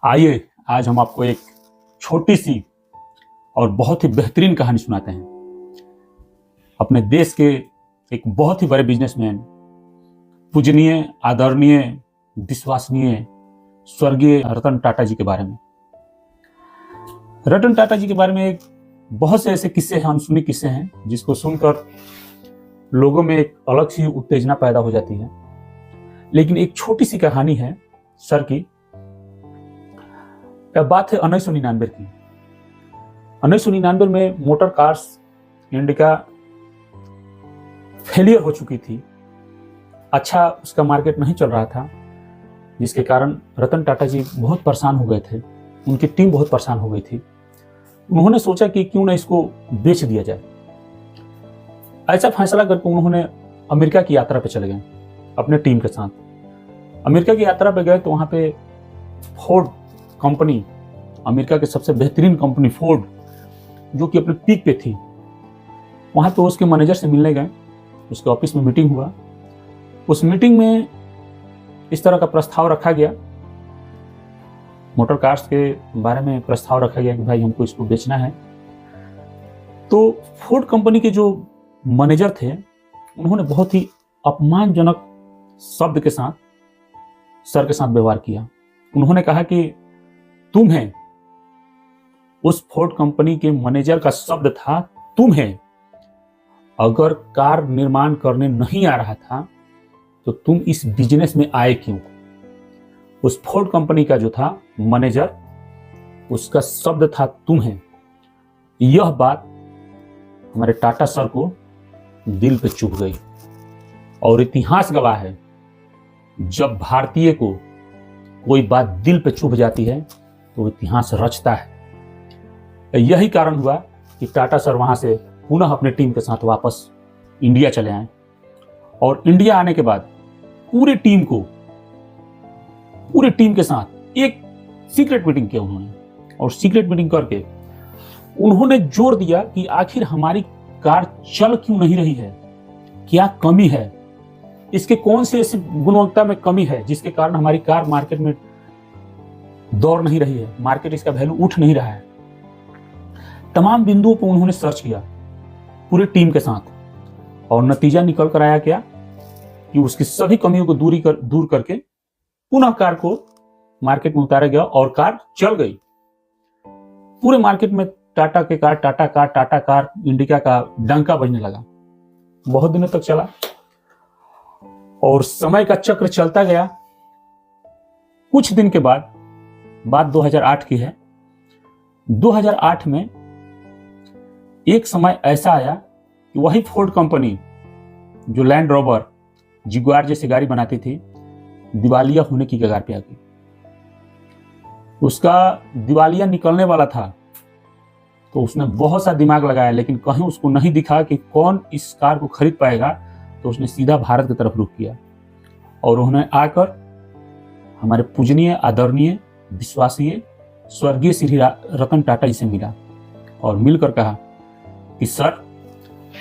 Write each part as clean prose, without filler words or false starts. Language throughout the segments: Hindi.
आइए आज हम आपको एक छोटी सी और बहुत ही बेहतरीन कहानी सुनाते हैं। अपने देश के एक बहुत ही बड़े बिजनेसमैन, पूजनीय, आदरणीय, विश्वसनीय स्वर्गीय रतन टाटा जी के बारे में। रतन टाटा जी के बारे में एक बहुत से ऐसे किस्से हैं, अनसुने किस्से हैं, जिसको सुनकर लोगों में एक अलग सी उत्तेजना पैदा हो जाती है। लेकिन एक छोटी सी कहानी है सर की। यह बात है 1999 की। 1999 में मोटर कार्स इंडिका फेलियर हो चुकी थी। अच्छा उसका मार्केट नहीं चल रहा था, जिसके कारण रतन टाटा जी बहुत परेशान हो गए थे। उनकी टीम बहुत परेशान हो गई थी। उन्होंने सोचा कि क्यों ना इसको बेच दिया जाए। ऐसा फैसला करके उन्होंने अमेरिका की यात्रा पे चले गए अपने टीम के साथ। अमेरिका की यात्रा पे गए तो वहां पे फोर्ड कंपनी, अमेरिका के सबसे बेहतरीन कंपनी फोर्ड, जो कि अपने पीक पे थी, वहां पे उसके मैनेजर से मिलने गए। उसके ऑफिस में मीटिंग हुआ। उस मीटिंग में इस तरह का प्रस्ताव रखा गया, मोटर कार्स के बारे में प्रस्ताव रखा गया कि भाई हमको इसको बेचना है। तो फोर्ड कंपनी के जो मैनेजर थे, उन्होंने बहुत ही अपमानजनक शब्द के साथ सर के साथ व्यवहार किया। उन्होंने कहा कि तुम्हें, उस फोर्ड कंपनी के मैनेजर का शब्द था, तुम्हें अगर कार निर्माण करने नहीं आ रहा था तो तुम इस बिजनेस में आए क्यों? उस फोर्ड कंपनी का जो था मैनेजर, उसका शब्द था तुम्हें। यह बात हमारे टाटा सर को दिल पे चुभ गई। और इतिहास गवाह है, जब भारतीय को कोई बात दिल पे चुभ जाती है तो इतिहास रचता है। यही कारण हुआ कि टाटा सर वहां से पुनः अपने टीम के साथ वापस इंडिया चले आए। और इंडिया आने के बाद पूरी टीम के साथ एक सीक्रेट मीटिंग किया उन्होंने। और सीक्रेट मीटिंग करके उन्होंने जोर दिया कि आखिर हमारी कार चल क्यों नहीं रही है, क्या कमी है, इसके कौन से ऐसी गुणवत्ता में कमी है जिसके कारण हमारी कार मार्केट में दौड़ नहीं रही है, मार्केट इसका वैल्यू उठ नहीं रहा है। तमाम बिंदुओं पर उन्होंने सर्च किया पूरी टीम के साथ। और नतीजा निकल कर आया क्या कि उसकी सभी कमियों को दूर करके पुनः कार को मार्केट में उतारा गया और कार चल गई। पूरे मार्केट में टाटा कार, इंडिका का डंका बजने लगा। बहुत दिनों तक चला और समय का चक्र चलता गया। कुछ दिन के बाद, बात 2008 की है, 2008 में एक समय ऐसा आया कि वही फोर्ड कंपनी जो लैंड रोवर, जिग्वार जैसी गाड़ी बनाती थी, दिवालिया होने की कगार पे आ गई। उसका दिवालिया निकलने वाला था तो उसने बहुत सा दिमाग लगाया, लेकिन कहीं उसको नहीं दिखा कि कौन इस कार को खरीद पाएगा। तो उसने सीधा भारत की तरफ रुख किया और उन्होंने आकर हमारे पूजनीय, आदरणीय, विश्वसनीय स्वर्गीय श्री रतन टाटा जी से मिला और मिलकर कहा कि सर,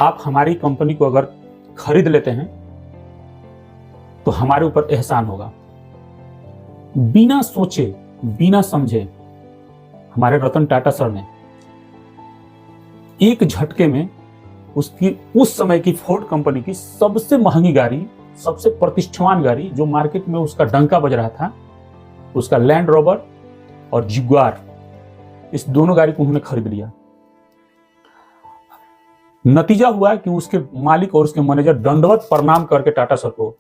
आप हमारी कंपनी को अगर खरीद लेते हैं तो हमारे ऊपर एहसान होगा। बिना सोचे, बिना समझे हमारे रतन टाटा सर ने एक झटके में उसकी उस समय की फोर्ड कंपनी की सबसे महंगी गाड़ी, सबसे प्रतिष्ठावान गाड़ी, जो मार्केट में उसका डंका बज रहा था, उसका लैंड रोवर और जिग्वार, इस दोनों गाड़ी को उन्होंने खरीद लिया। नतीजा हुआ कि उसके मालिक और उसके मैनेजर दंडवत प्रणाम करके टाटा सर को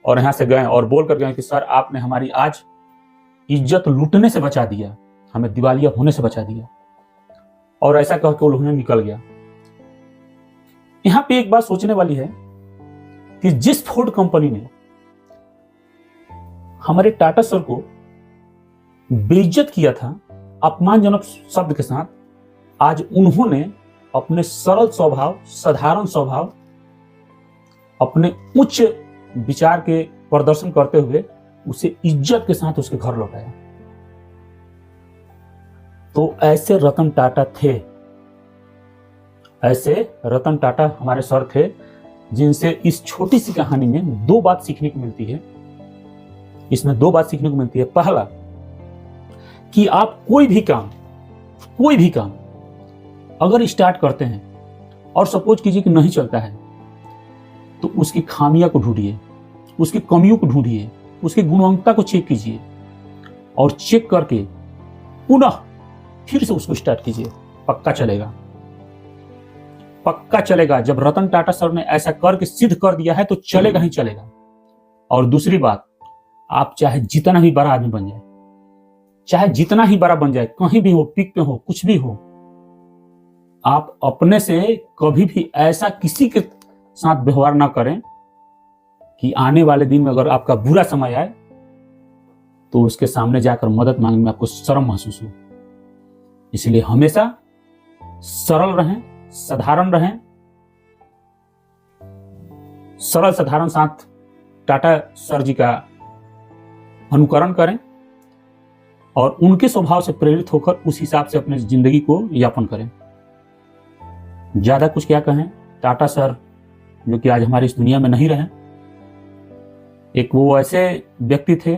और यहां से गए और बोल कर गए कि सर, आपने हमारी आज इज्जत लूटने से बचा दिया, हमें दिवालिया होने से बचा दिया। और ऐसा कह के उन्होंने निकल गया। यहां पे एक बात सोचने वाली है कि जिस फोर्ड कंपनी ने हमारे टाटा सर को बेइज्जत किया था अपमानजनक शब्द के साथ, आज उन्होंने अपने सरल स्वभाव, साधारण स्वभाव, अपने उच्च विचार के प्रदर्शन करते हुए उसे इज्जत के साथ उसके घर लौटाया। तो ऐसे रतन टाटा थे, ऐसे रतन टाटा हमारे सर थे, जिनसे इस छोटी सी कहानी में दो बात सीखने को मिलती है। इसमें दो बात सीखने को मिलती है। पहला कि आप कोई भी काम अगर स्टार्ट करते हैं और सपोज कीजिए कि नहीं चलता है, तो उसकी खामियां को ढूंढिए, उसकी कमियों को ढूंढिए, उसकी गुणवत्ता को चेक कीजिए और चेक करके पुनः फिर से उसको स्टार्ट कीजिए। पक्का चलेगा, पक्का चलेगा। जब रतन टाटा सर ने ऐसा करके सिद्ध कर दिया है तो चलेगा ही चलेगा। और दूसरी बात, आप चाहे जितना भी बड़ा आदमी बन जाए, चाहे जितना ही बड़ा बन जाए, कहीं भी हो, पीक पे हो, कुछ भी हो, आप अपने से कभी भी ऐसा किसी के साथ व्यवहार ना करें कि आने वाले दिन में अगर आपका बुरा समय आए तो उसके सामने जाकर मदद मांगने में आपको शर्म महसूस हो। इसलिए हमेशा सरल रहें, साधारण रहें, सरल साधारण साथ टाटा सर जी का अनुकरण करें और उनके स्वभाव से प्रेरित होकर उस हिसाब से अपनी जिंदगी को यापन करें। ज्यादा कुछ क्या कहें, टाटा सर जो कि आज हमारी इस दुनिया में नहीं रहे, एक वो ऐसे व्यक्ति थे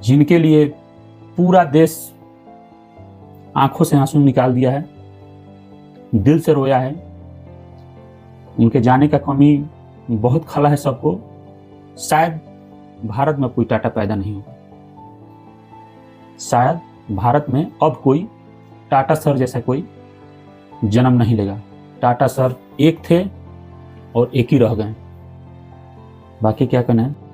जिनके लिए पूरा देश आंखों से आंसू निकाल दिया है, दिल से रोया है। उनके जाने का कमी बहुत खला है सबको। शायद भारत में कोई टाटा पैदा नहीं होगा, शायद भारत में अब कोई टाटा सर जैसा कोई जन्म नहीं लेगा। टाटा सर एक थे और एक ही रह गए। बाकी क्या कहना है।